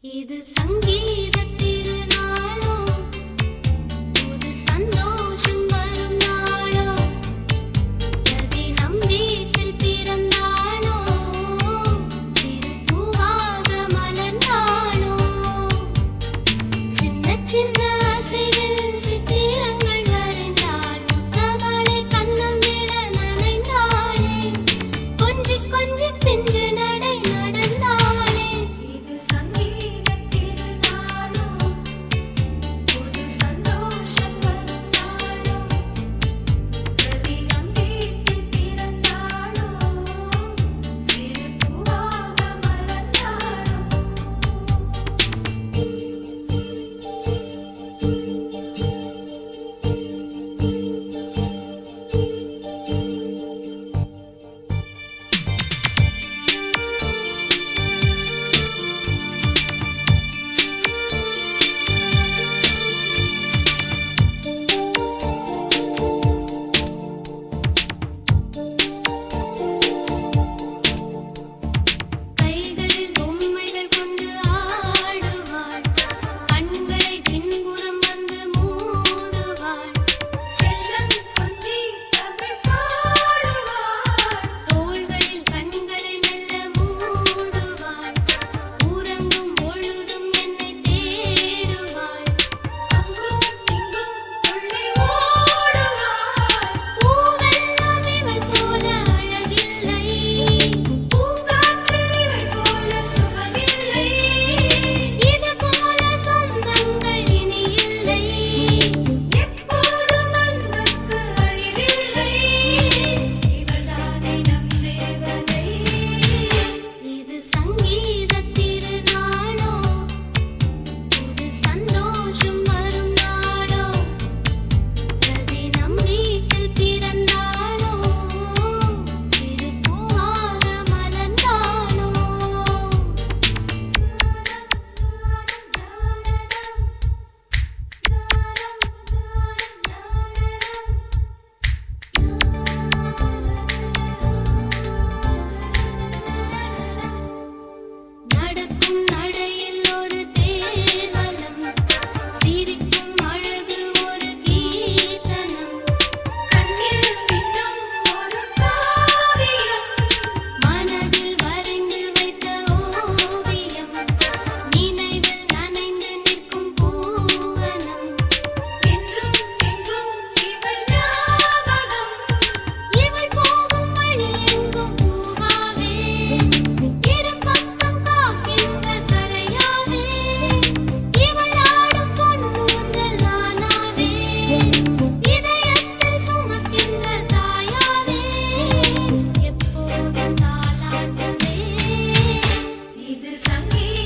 இது சங்கீத திருநாளோ, புது சந்தோஷம் வரும் நாளோ, ரதி நம் வீட்டில் பிறந்தாளோ, சிறு பூவாக மலர்ந்தாளோ, சின்ன சின்ன அசைவில் சித்திரங்கள் வரைந்தாள், முத்தமழை கண்ணம் விட நனைந்தாளே, கொஞ்சி கொஞ்சி பிஞ்சு நடை நடந்தாளே. இது சங்கீத திருநாளோ, புது சந்தோஷம் வரும் நாளோ, ரதி நம் வீட்டில் பிறந்தாளோ, சிறு பூவாக மலர்ந்தாளோ. கைகளில் பொம்மைகள் கொண்டு ஆடுவாள், கண்களை பின்புறம் வந்து மூடுவாள், செல்லம் கொஞ்சி தமிழ் பாடுவாள், தோள்களில் கண்களை மெல்ல மூடுவாள், உறங்கும் பொழுதும் என்னை தேடுவாள், அங்கும் இங்கும் துள்ளி ஓடுவாள், பூவெல்லாம் இவள் போல அழகில்லை, பூங்காற்றில் இவள் போல சுகமில்லை, இது போல சொந்தங்கள் இனி இல்லை, எப்போதும் அன்புக்கு அழிவில்லை, இவள்தானே நம் தேவதை. இது சங்கீத திருநாளோ, புது சந்தோஷம் வரும் நாளோ, ரதி நம் வீட்டில் பிறந்தாளோ, சிறு பூவாக மலர்ந்தாளோ. நடக்கும் நடையில் ஒரு தேவலம், சிரிக்கும் அழகு ஒரு கீர்த்தனம், கண்ணில் மின்னும் ஒரு காவியம், மனதில் வரைந்து வைத்த ஓவியம், நினைவில் நனைந்து நிற்கும் பூவனம், என்றும் எங்கும் இவள் ஞாபகம், இவள் போகும் வழி எங்கும் பூவாவே, இரு பக்கம் காக்கின்ற கரையாவே, இவள் ஆடும் பொன்னூஞ்சல் நானாவே, இதயத்தில் சுமக்கின்ற தாயாவே, எப்போதும் தாலாட்டுவே. இது சங்கீத